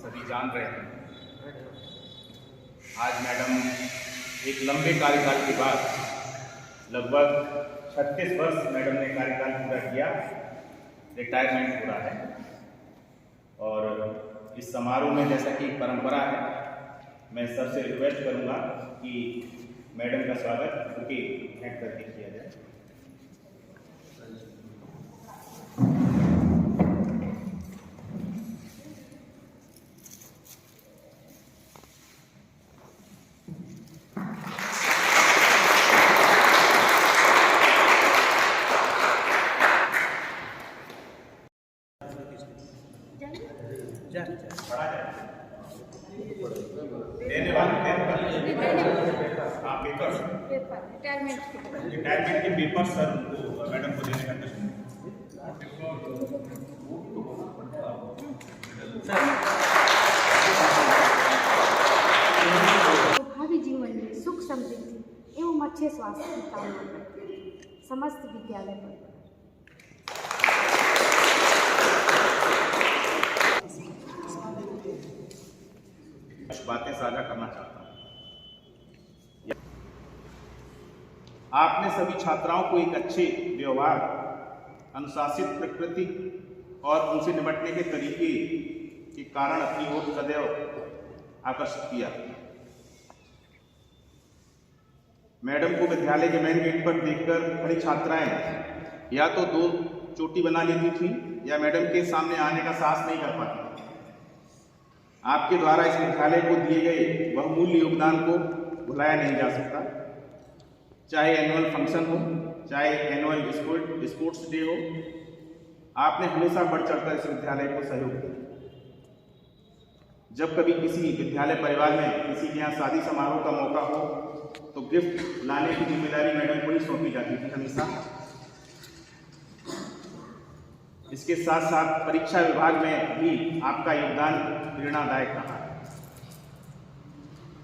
सभी जान रहे हैं, आज मैडम एक लंबे कार्यकाल के बाद लगभग 36 वर्ष मैडम ने कार्यकाल पूरा किया, रिटायरमेंट पूरा है। और इस समारोह में जैसा कि परंपरा है, मैं सबसे रिक्वेस्ट करूंगा कि मैडम का स्वागत उनके हैंड करके किया जाए। रिटायरमेंट के पेपर सर उनको मैडम को देने का भावी जीवन में सुख समृद्धि एवं अच्छे स्वास्थ्य की कामना करते हैं समस्त विद्यालय पर। कुछ बातें साझा करना चाहता हूँ। आपने सभी छात्राओं को एक अच्छे व्यवहार, अनुशासित प्रकृति और उनसे निपटने के तरीके के कारण अपनी ओर सदैव आकर्षित किया। मैडम को विद्यालय के मेन गेट पर देखकर खड़ी छात्राएं या तो दो चोटी बना लेती थी या मैडम के सामने आने का साहस नहीं कर पाती। आपके द्वारा इस विद्यालय को दिए गए बहुमूल्य योगदान को भुलाया नहीं जा सकता, चाहे एनुअल फंक्शन हो, चाहे एनुअल स्पोर्ट्स डे हो। आपने हमेशा बढ़ चढ़कर इस विद्यालय को सहयोग किया। जब कभी किसी विद्यालय परिवार में किसी के यहाँ शादी समारोह का मौका हो तो गिफ्ट लाने की जिम्मेदारी मैडम को ही सौंपी जाती थी हमेशा। इसके साथ साथ परीक्षा विभाग में भी आपका योगदान प्रेरणादायक रहा।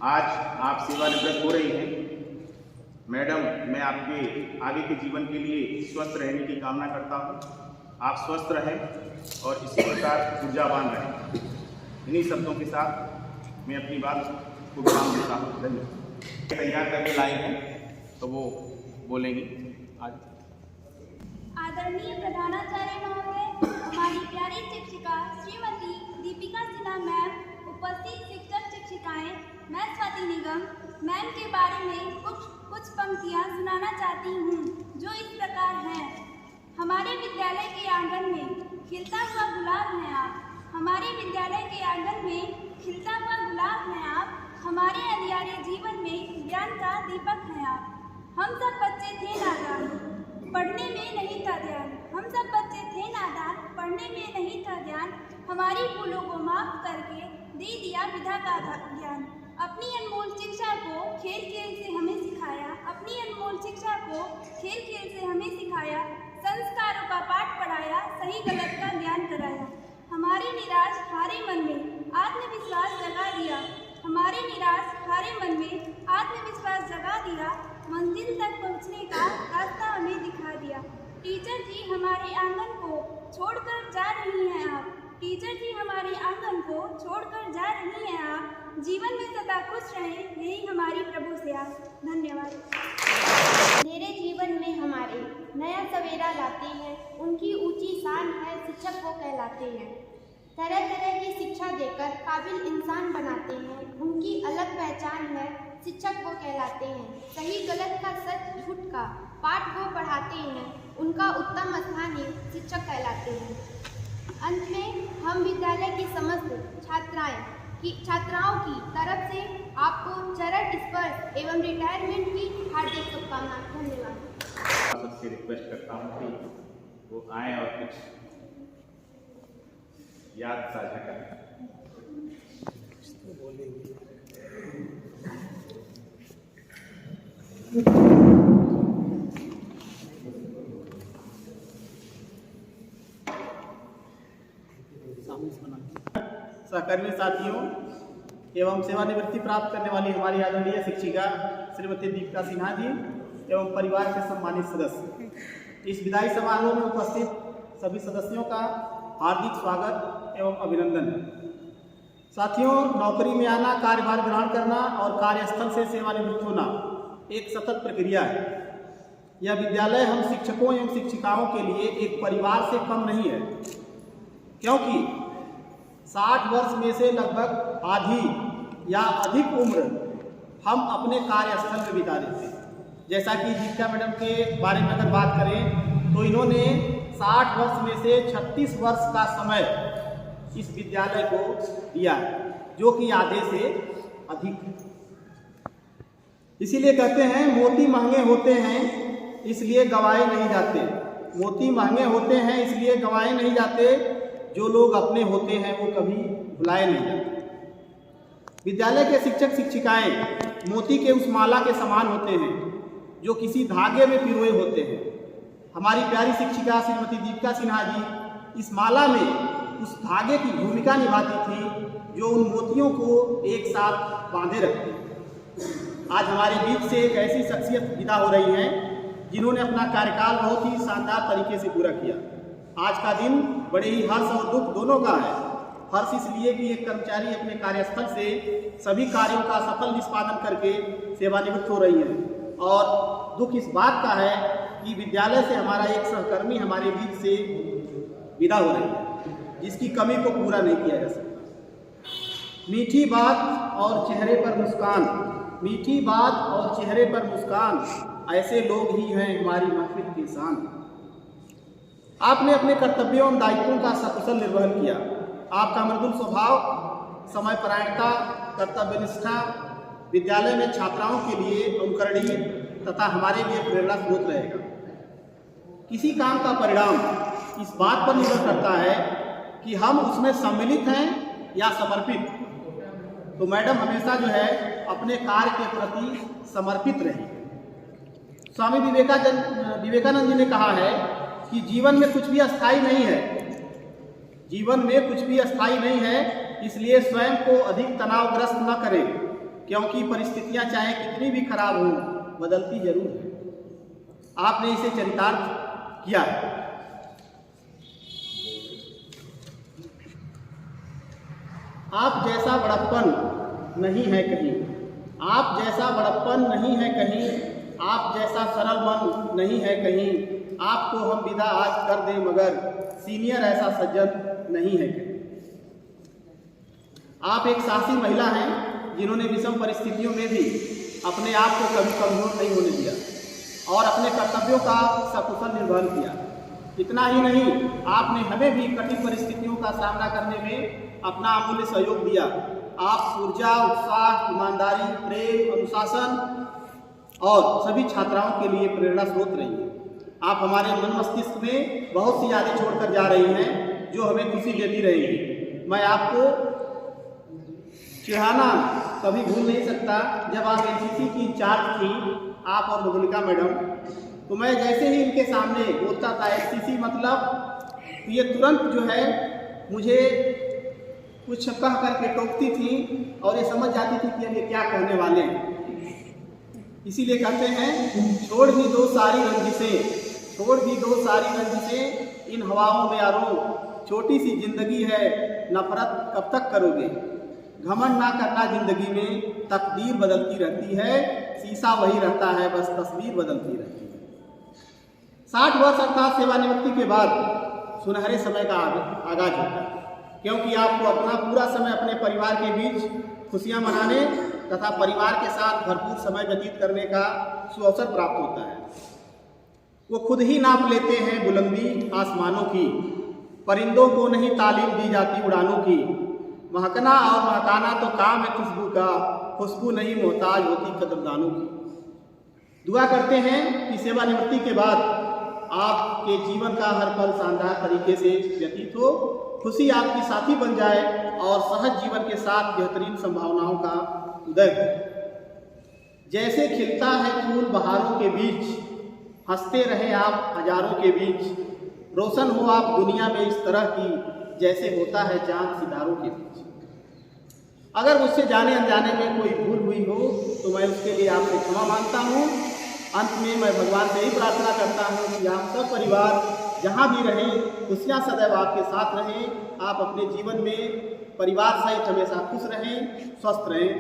आज आप सेवानिवृत्त हो रही हैं मैडम, मैं आपके आगे के जीवन के लिए स्वस्थ रहने की कामना करता हूँ। आप स्वस्थ रहें और इसी प्रकार ऊर्जावान रहें। इन्हीं शब्दों के साथ मैं अपनी बात को विराम देता हूँ। धन्यवाद। तैयार करके लाई हैं तो वो बोलेंगी। आज आदरणीय प्रधानाचार्य महोदय, हमारी प्यारी शिक्षिका श्रीमती दीपिका सिन्हा मैम, उपस्थित शिक्षक शिक्षिकाएं, मैं स्वाति निगम मैम के बारे में कुछ पंक्तियां सुनाना चाहती हूँ, जो इस प्रकार हैं। हमारे विद्यालय के आंगन में खिलता हुआ गुलाब हैं आप, हमारे विद्यालय के आंगन में खिलता हुआ गुलाब हैं आप, हमारे अंधियारे जीवन में ज्ञान का दीपक हैं आप। हम सब बच्चे थे नादान, पढ़ने में नहीं था ध्यान, हम सब बच्चे थे नादान, पढ़ने में नहीं था ध्यान, हमारी भूलों को माफ करके दे दिया विधा का ज्ञान। अपनी अनमोल शिक्षा को खेल खेल से हमें सिखाया, अपनी अनमोल शिक्षा को खेल खेल से हमें सिखाया, संस्कारों का पाठ पढ़ाया, सही गलत का ज्ञान कराया। हमारे निराश हारे मन में आत्मविश्वास जगा दिया, हमारे निराश हारे मन में आत्मविश्वास जगा दिया, मंजिल तक पहुंचने का रास्ता हमें दिखा दिया। टीचर जी हमारे आंगन को छोड़कर जा रही हैं आप, टीचर जी हमारे आंगन को छोड़कर जा रही हैं आप, जीवन में सदा खुश रहें, यही हमारी प्रभु से आस। धन्यवाद। मेरे जीवन में हमारे नया सवेरा लाते हैं, उनकी ऊंची शान है, शिक्षक वो कहलाते हैं। तरह तरह की शिक्षा देकर काबिल इंसान बनाते हैं, उनकी अलग पहचान है, शिक्षक वो कहलाते हैं। सही गलत का, सच झूठ का पाठ वो पढ़ाते हैं, उनका उत्तम स्थान ही शिक्षक कहलाते हैं। अंत में हम विद्यालय की समस्त छात्राओं की तरफ से आपको चरण स्पर्श एवं रिटायरमेंट की हार्दिक शुभकामनाएं। धन्यवाद। सबसे रिक्वेस्ट करता हूँ कि वो आए और कुछ याद साझा करें। सहकर्मी साथियों एवं सेवानिवृत्ति प्राप्त करने वाली हमारी आदरणीय शिक्षिका श्रीमती दीपिका सिन्हा जी एवं परिवार के सम्मानित सदस्य, इस विदाई समारोह में उपस्थित सभी सदस्यों का हार्दिक स्वागत एवं अभिनंदन। साथियों, नौकरी में आना, कार्यभार ग्रहण करना और कार्यस्थल से सेवानिवृत्त होना एक सतत प्रक्रिया है। यह विद्यालय हम शिक्षकों एवं शिक्षिकाओं के लिए एक परिवार से कम नहीं है, क्योंकि 60 वर्ष में से लगभग आधी या अधिक उम्र हम अपने कार्यस्थल में बिता देते हैं। जैसा कि दीपिका मैडम के बारे में अगर बात करें तो इन्होंने 60 वर्ष में से 36 वर्ष का समय इस विद्यालय को दिया है, जो कि आधे से अधिक है। इसीलिए कहते हैं मोती महंगे होते हैं इसलिए गवाए नहीं जाते। मोती महंगे होते हैं इसलिए गवाए नहीं जाते, जो लोग अपने होते हैं वो कभी भुलाए नहीं जाते। विद्यालय के शिक्षक शिक्षिकाएं मोती के उस माला के समान होते हैं जो किसी धागे में पिरोए होते हैं। हमारी प्यारी शिक्षिका श्रीमती दीपिका सिन्हा जी इस माला में उस धागे की भूमिका निभाती थी जो उन मोतियों को एक साथ बांधे रखती। आज हमारे बीच से एक ऐसी शख्सियत विदा हो रही हैं जिन्होंने अपना कार्यकाल बहुत ही शानदार तरीके से पूरा किया। आज का दिन बड़े ही हर्ष और दुख दोनों का है। हर्ष इसलिए कि एक कर्मचारी अपने कार्यस्थल से सभी कार्यों का सफल निष्पादन करके सेवानिवृत्त हो रही है, और दुख इस बात का है कि विद्यालय से हमारा एक सहकर्मी हमारे बीच से विदा हो रही है, जिसकी कमी को पूरा नहीं किया जा सकता। मीठी बात और चेहरे पर मुस्कान, मीठी बात और चेहरे पर मुस्कान, ऐसे लोग ही हैं हमारी महफिल की शान। आपने अपने कर्तव्यों एवं दायित्वों का सकुशल निर्वहन किया। आपका मृदुल स्वभाव, समय परायणता, कर्तव्यनिष्ठा विद्यालय में छात्राओं के लिए अनुकरणीय तथा हमारे लिए प्रेरणा स्रोत रहेगा। किसी काम का परिणाम इस बात पर निर्भर करता है कि हम उसमें सम्मिलित हैं या समर्पित। तो मैडम हमेशा जो है अपने कार्य के प्रति समर्पित रही। स्वामी विवेकानंद जी ने कहा है कि जीवन में कुछ भी अस्थायी नहीं है, जीवन में कुछ भी अस्थायी नहीं है, इसलिए स्वयं को अधिक तनावग्रस्त न करें, क्योंकि परिस्थितियां चाहे कितनी भी खराब हों बदलती जरूर है। आपने इसे चरितार्थ किया है। आप जैसा बड़प्पन नहीं है कहीं, आप जैसा बड़प्पन नहीं है कहीं, आप जैसा सरल मन नहीं है कहीं, आपको हम विदा आज कर दें मगर सीनियर ऐसा सज्जन नहीं है कहीं। आप एक साहसी महिला हैं जिन्होंने विषम परिस्थितियों में भी अपने आप को कभी कमजोर नहीं होने दिया और अपने कर्तव्यों का सकुशल निर्वहन किया। इतना ही नहीं, आपने हमें भी कठिन परिस्थितियों का सामना करने में अपना अमूल्य सहयोग दिया। आप ऊर्जा, उत्साह, ईमानदारी, प्रेम, अनुशासन और सभी छात्राओं के लिए प्रेरणा स्रोत रही हैं। आप हमारे मन मस्तिष्क में बहुत सी यादें छोड़कर जा रही हैं जो हमें खुशी देती रहेंगी। मैं आपको चिढ़ाना कभी भूल नहीं सकता। जब आप एनसीसी की इंचार्ज थी, आप और मधुलिका मैडम, तो मैं जैसे ही इनके सामने बोलता था एनसीसी मतलब, तो ये तुरंत जो है मुझे कुछ कह करके टोकती थी और ये समझ जाती थी कि अब ये क्या कहने वाले हैं। इसीलिए कहते हैं छोड़ भी दो सारी रंजिशें, छोड़ भी दो सारी रंजिशें, इन हवाओं में यारों, छोटी सी जिंदगी है, नफरत कब तक करोगे। घमंड ना करना जिंदगी में, तकदीर बदलती रहती है, शीशा वही रहता है, बस तस्वीर बदलती रहती है। 60 वर्ष अर्थात सेवानिवृत्ति के बाद सुनहरे समय का आगाज होता है, क्योंकि आपको अपना पूरा समय अपने परिवार के बीच खुशियां मनाने तथा परिवार के साथ भरपूर समय व्यतीत करने का सुअवसर प्राप्त होता है। वो खुद ही नाप लेते हैं बुलंदी आसमानों की, परिंदों को नहीं तालीम दी जाती उड़ानों की। महकना और महकाना तो काम है खुशबू का, खुशबू नहीं मोहताज होती कदरदानों की। दुआ करते हैं कि सेवानिवृत्ति के बाद आपके जीवन का हर पल शानदार तरीके से व्यतीत हो, खुशी आपकी साथी बन जाए और सहज जीवन के साथ बेहतरीन संभावनाओं का उदय हो। जैसे खिलता है फूल बहारों के बीच, हंसते रहे आप हजारों के बीच, रोशन हो आप दुनिया में इस तरह की जैसे होता है चांद सितारों के बीच। अगर मुझसे जाने अनजाने में कोई भूल हुई हो तो मैं उसके लिए आपसे क्षमा मांगता हूँ। अंत में मैं भगवान से ही प्रार्थना करता हूँ कि आप सब परिवार जहाँ भी रहें, खुशियाँ सदैव आपके साथ रहें। आप अपने जीवन में परिवार सहित हमेशा खुश रहें, स्वस्थ रहें,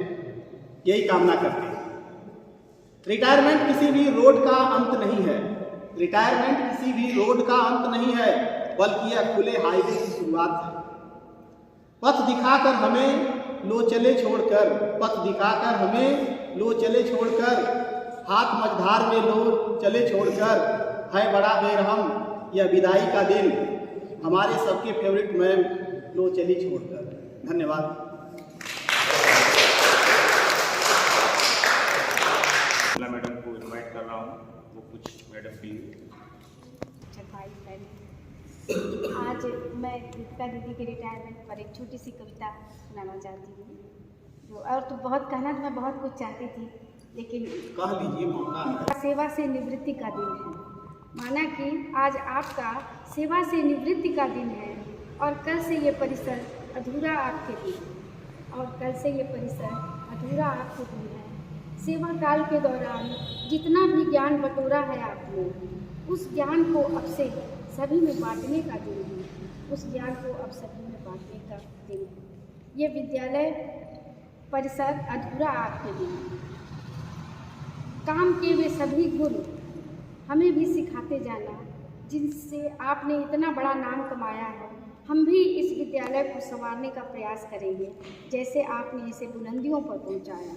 यही कामना करते हैं। रिटायरमेंट किसी भी रोड का अंत नहीं है, रिटायरमेंट किसी भी रोड का अंत नहीं है, बल्कि यह खुले हाईवे की शुरुआत है। पथ दिखाकर हमें लो चले छोड़कर, पथ दिखाकर हमें लो चले छोड़कर, हाथ मझधार में लो चले छोड़कर, है बड़ा बेरहम यह विदाई का दिन, हमारे सबके फेवरेट मैम लो चली छोड़कर। धन्यवाद। मैडम को इनवाइट कर रहा हूँ, वो कुछ मैडम के लिए। आज मैं दीपिका दीदी के रिटायरमेंट पर एक छोटी सी कविता सुनाना चाहती हूँ। जो और तो बहुत कहना तो मैं बहुत कुछ चाहती थी, लेकिन कह लीजिए, मौका है। सेवा से निवृत्ति का दिन है। माना कि आज आपका सेवा से निवृत्ति का दिन है और कल से ये परिसर अधूरा आपके दिन और कल से ये परिसर अधूरा आपके दिन है। सेवा काल के दौरान जितना भी ज्ञान बटोरा है आपने, उस ज्ञान को अब से सभी में बांटने का दिन है। उस ज्ञान को अब सभी में बांटने का दिन है। ये विद्यालय परिसर अधूरा आपके दिन है। काम के वे सभी गुण हमें भी सिखाते जाना, जिनसे आपने इतना बड़ा नाम कमाया है। हम भी इस विद्यालय को संवारने का प्रयास करेंगे, जैसे आपने इसे बुलंदियों पर पहुंचाया।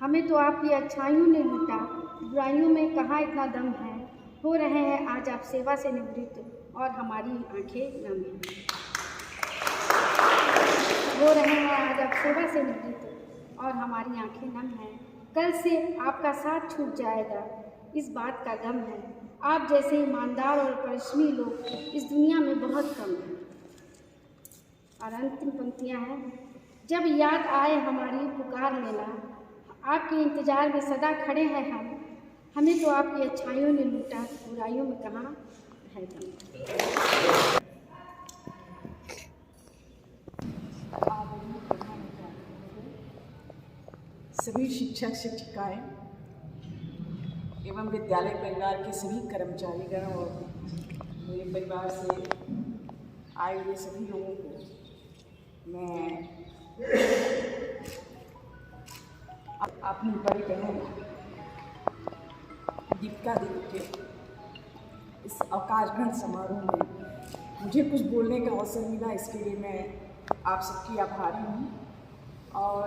हमें तो आपकी अच्छाइयों ने लूटा, बुराइयों में कहाँ इतना दम है। हो रहे हैं आज आप सेवा से निवृत्त और हमारी आंखें नम हैं। हो रहे हैं आज आप सेवा से निवृत्त और हमारी आंखें नम हैं। कल से आपका साथ छूट जाएगा, इस बात का गम है। आप जैसे ईमानदार और परिश्रमी लोग इस दुनिया में बहुत कम हैं। और अंतिम पंक्तियाँ हैं, जब याद आए हमारी पुकार लेना, आपके इंतज़ार में सदा खड़े हैं हम। हमें तो आपकी अच्छाइयों ने लूटा, बुराइयों में कहाँ है दम। सभी शिक्षक शिक्षिकाएं एवं विद्यालय परिवार के सभी कर्मचारीगण और मेरे परिवार से आए हुए सभी लोगों को मैं अपनी बड़ी बहन दीपिका दीदी के इस अवकाश ग्रहण समारोह में मुझे कुछ बोलने का अवसर मिला, इसके लिए मैं आप सबकी आभारी हूँ। और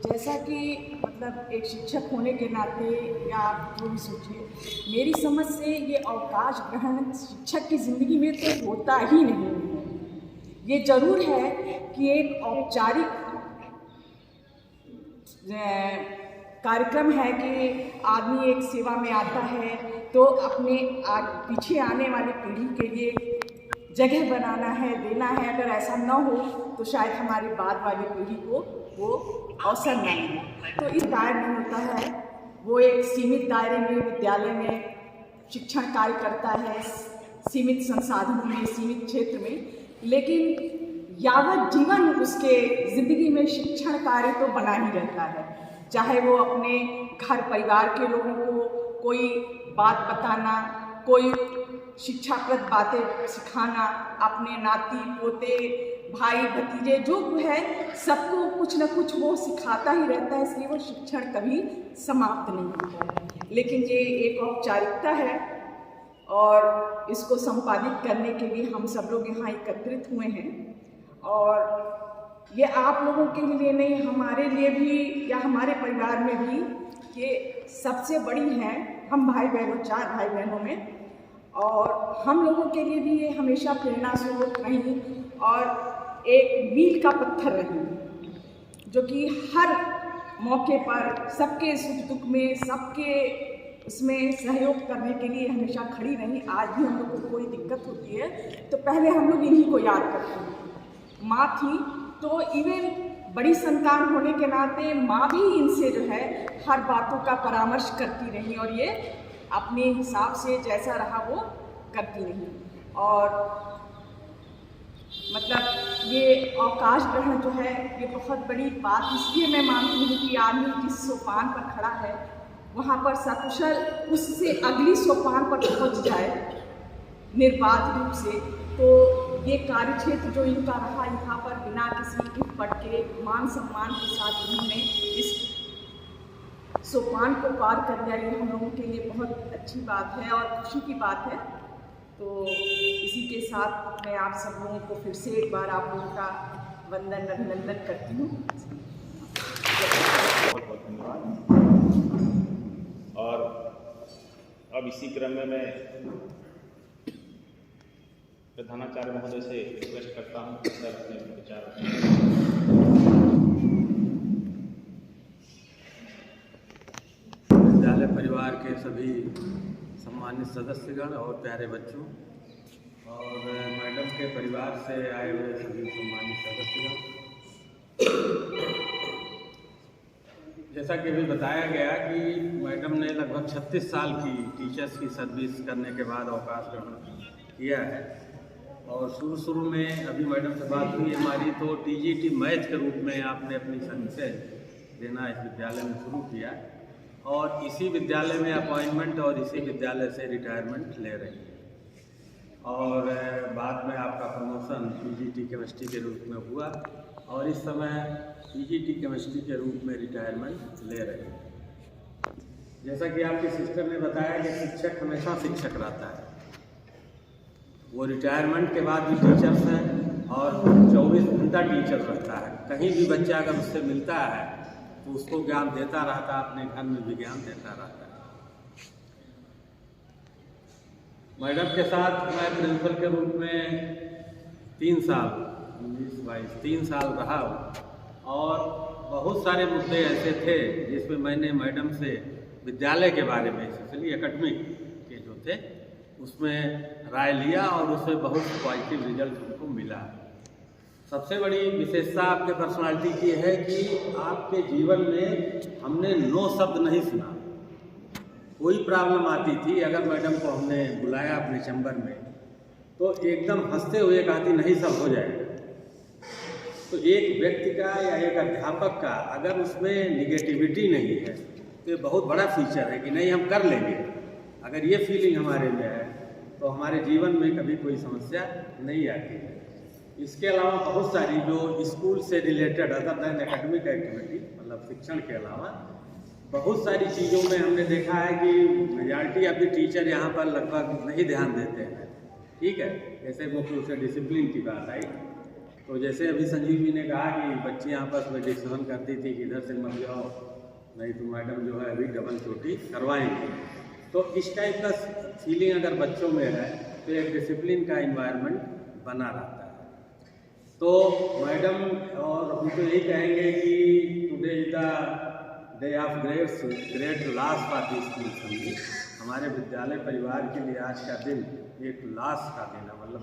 जैसा कि मतलब एक शिक्षक होने के नाते या आप जो भी सोचिए, मेरी समझ से ये अवकाश ग्रहण शिक्षक की ज़िंदगी में तो होता ही नहीं है। ये ज़रूर है कि एक औपचारिक कार्यक्रम है कि आदमी एक सेवा में आता है तो अपने पीछे आने वाली पीढ़ी के लिए जगह बनाना है, देना है। अगर ऐसा न हो तो शायद हमारी बाद वाली पीढ़ी को वो अवसर न मिले। तो इस दायरे में होता है, वो एक सीमित दायरे में विद्यालय में शिक्षण कार्य करता है, सीमित संसाधनों में, सीमित क्षेत्र में, लेकिन यावत जीवन उसके ज़िंदगी में शिक्षण कार्य तो बना ही रहता है। चाहे वो अपने घर परिवार के लोगों को कोई बात बताना, कोई शिक्षाप्रद बातें सिखाना, अपने नाती पोते भाई भतीजे जो है सबको कुछ न कुछ वो सिखाता ही रहता है, इसलिए वो शिक्षण कभी समाप्त नहीं होता है। लेकिन ये एक औपचारिकता है और इसको संपादित करने के लिए हम सब लोग यहाँ एकत्रित हुए हैं। और ये आप लोगों के लिए नहीं, हमारे लिए भी या हमारे परिवार में भी ये सबसे बड़ी है। हम भाई बहनों, 4 भाई बहनों में, और हम लोगों के लिए भी ये हमेशा प्रेरणा स्रोत रही और एक मील का पत्थर रही, जो कि हर मौके पर सबके सुख दुख में, सबके उसमें सहयोग करने के लिए हमेशा खड़ी रही। आज भी हम लोग को कोई दिक्कत होती है तो पहले हम लोग इन्हीं को याद करते हैं। माँ थी तो इवन बड़ी संतान होने के नाते माँ भी इनसे जो है हर बातों का परामर्श करती रही और ये अपने हिसाब से जैसा रहा वो करती रही। और मतलब ये अवकाश ग्रहण जो है ये बहुत बड़ी बात इसलिए मैं मानती हूँ कि आदमी जिस सोपान पर खड़ा है वहाँ पर सकुशल उससे अगली सोपान पर पहुँच जाए निर्बाध रूप से, तो ये कार्यक्षेत्र जो इनका रहा, यहाँ पर बिना किसी गिफ्ट पट के मान सम्मान के साथ इन्होंने इस सोपान को पार कर लिया, ये हम लोगों के लिए बहुत अच्छी बात है और खुशी की बात है। तो इसी के साथ मैं आप सब लोगों को फिर से एक बार आप लोगों का वंदन अभिनंदन करती हूँ। बहुत बहुत धन्यवाद। और अब इसी क्रम में मैं प्रधानाचार्य महोदय से रिक्वेस्ट करता हूँ सर अपने विचार। विद्यालय परिवार के सभी सम्मानित सदस्यगण और प्यारे बच्चों और मैडम के परिवार से आए हुए सभी सम्मानित सदस्यगण, जैसा कि अभी बताया गया कि मैडम ने लगभग 36 साल की टीचर्स की सर्विस करने के बाद अवकाश ग्रहण किया है। और शुरू में अभी मैडम से बात हुई हमारी, तो टीजीटी मैथ के रूप में आपने अपनी सर्विसेज देना इस विद्यालय में शुरू किया और इसी विद्यालय में अपॉइंटमेंट और इसी विद्यालय से रिटायरमेंट ले रही हैं। और बाद में आपका प्रमोशन पीजीटी केमिस्ट्री के रूप में हुआ और इस समय पीजीटी केमिस्ट्री के रूप में रिटायरमेंट ले रही हैं। जैसा कि आपके सिस्टर ने बताया कि शिक्षक हमेशा शिक्षक रहता है, वो रिटायरमेंट के बाद भी टीचर्स हैं और 24 घंटा टीचर रहता है। कहीं भी बच्चा अगर उससे मिलता है तो उसको ज्ञान देता रहता है, अपने घर में भी ज्ञान देता रहता है। मैडम के साथ मैं प्रिंसिपल के रूप में 3 साल 19-22 3 साल रहा हूँ और बहुत सारे मुद्दे ऐसे थे जिसमें मैंने मैडम से विद्यालय के बारे में, स्पेशली एकेडमिक के जो थे उसमें राय लिया और उसमें बहुत पॉजिटिव रिजल्ट हमको मिला। सबसे बड़ी विशेषता आपके पर्सनालिटी की है कि आपके जीवन में हमने नो शब्द नहीं सुना। कोई प्रॉब्लम आती थी, अगर मैडम को हमने बुलाया अपने चैम्बर में तो एकदम हंसते हुए कहती नहीं सब हो जाएगा। तो एक व्यक्ति का या एक अध्यापक का अगर उसमें निगेटिविटी नहीं है तो ये बहुत बड़ा फीचर है कि नहीं हम कर लेंगे। अगर ये फीलिंग हमारे में है तो हमारे जीवन में कभी कोई समस्या नहीं आती है। इसके अलावा बहुत सारी जो स्कूल से related other than academic activity, मतलब शिक्षण के अलावा बहुत सारी चीज़ों में हमने देखा है कि मेजॉरिटी ऑफ द टीचर यहाँ पर लगभग नहीं ध्यान देते हैं। ठीक है, जैसे मुख्य रूप से डिसिप्लिन की बात आई, तो जैसे अभी संजीव जी ने कहा कि बच्चे आपस में डिस्कशन करती थी कि इधर से मत जाओ नहीं तो मैडम जो है अभी डबल चोटी करवाएंगे। तो इस टाइप का फीलिंग अगर बच्चों में है तो एक डिसिप्लिन का इन्वायरमेंट बना रहता है। तो मैडम और हम तो यही कहेंगे कि today is the day of great loss for this school. हमारे विद्यालय परिवार के लिए आज का दिन एक लॉस का दिन है, मतलब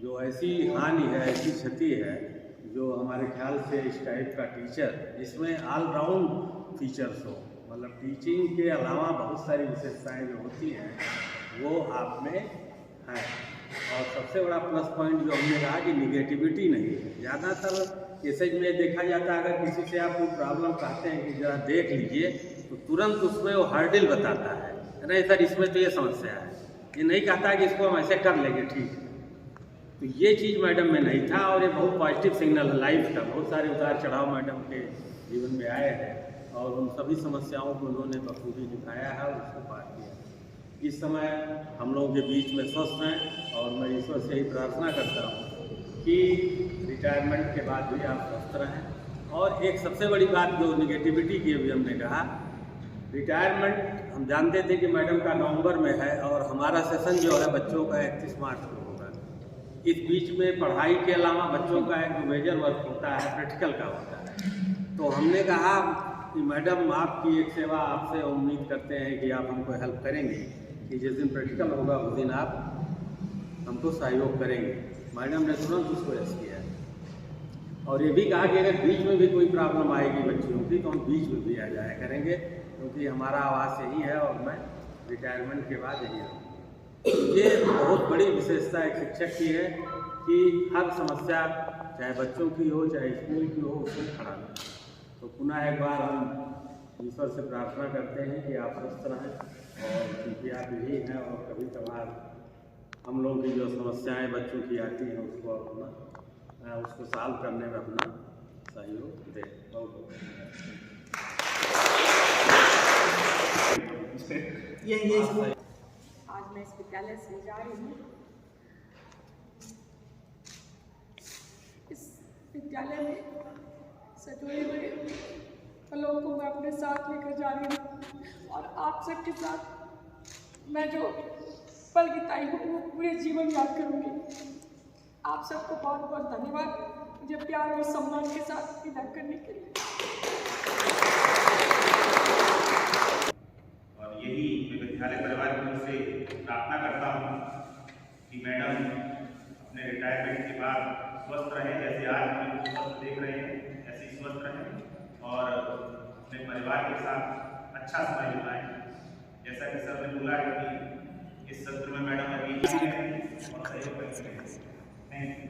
जो ऐसी हानि है, ऐसी क्षति है जो हमारे ख्याल से इस टाइप का टीचर जिसमें ऑलराउंड फीचर्स हो, मतलब टीचिंग के अलावा बहुत सारी विशेषताएं जो होती हैं वो आप में हैं। और सबसे बड़ा प्लस पॉइंट जो हमने कहा कि निगेटिविटी नहीं है। ज़्यादातर केसेज में देखा जाता है अगर किसी से आप कोई प्रॉब्लम कहते हैं कि ज़रा देख लीजिए तो तुरंत उसमें वो हर्डिल बताता है, नहीं सर इसमें तो ये समस्या है, ये नहीं कहता कि इसको हम ऐसे कर लेंगे ठीक है। तो ये चीज़ मैडम में नहीं था और ये बहुत पॉजिटिव सिग्नल है लाइफ का। बहुत सारे उतार चढ़ाव मैडम के जीवन में आए हैं और उन सभी समस्याओं को उन्होंने बखूबी निभाया है और उसको पार किया। इस समय हम लोगों के बीच में स्वस्थ हैं और मैं ईश्वर से ही प्रार्थना करता हूँ कि रिटायरमेंट के बाद भी आप स्वस्थ रहें। और एक सबसे बड़ी बात जो निगेटिविटी की अभी हमने कहा, रिटायरमेंट हम जानते थे कि मैडम का नवंबर में है और हमारा सेशन जो है बच्चों का 31 मार्च को होगा। इस बीच में पढ़ाई के अलावा बच्चों का एक मेजर वर्क होता है, प्रैक्टिकल का होता है। तो हमने कहा कि मैडम आपकी एक सेवा आपसे उम्मीद करते हैं कि आप हमको हेल्प करेंगे कि जिस दिन प्रैक्टिकल होगा उस दिन आप हमको सहयोग करेंगे। मैडम ने तुरंत उसको यस किया और ये भी कहा कि अगर बीच में भी कोई प्रॉब्लम आएगी बच्चियों की तो हम बीच में भी आ जाया करेंगे, क्योंकि हमारा आवास यही है और मैं रिटायरमेंट के बाद यही रहूँगा। ये बहुत बड़ी विशेषता एक शिक्षक की है कि हर समस्या चाहे बच्चों की हो चाहे स्कूल की हो उसको खड़ा करें। तो पुनः एक बार हम ईश्वर से प्रार्थना करते हैं कि आप स्वस्थ रहें और क्योंकि आप यही हैं और कभी कभार हम लोगों की जो समस्याएं बच्चों की आती हैं उसको अपना उसको सॉल्व करने में अपना सहयोग दें। बहुत बहुत आज मैं इस विद्यालय से जा रही हूँ। इस विद्यालय में सजोए हुए पलों को मैं अपने साथ लेकर जा रही हूँ और आप सबके साथ मैं जो पल बिताई हूँ वो पूरे जीवन याद करूँगी। आप सबको बहुत बहुत धन्यवाद मुझे प्यार और सम्मान के साथ विदा करने के लिए। और यही मैं विद्यालय परिवार की ओर से प्रार्थना करता हूँ कि मैडम अपने रिटायरमेंट के बाद स्वस्थ रहें, जैसे आज हम इनको स्वस्थ देख रहे हैं ऐसे ही स्वस्थ रहें और अपने परिवार के साथ अच्छा समय बिताएं। जैसा कि सर ने बोला है कि इस सत्र में मैडम अभी और सहयोग करेंगे। Thank you.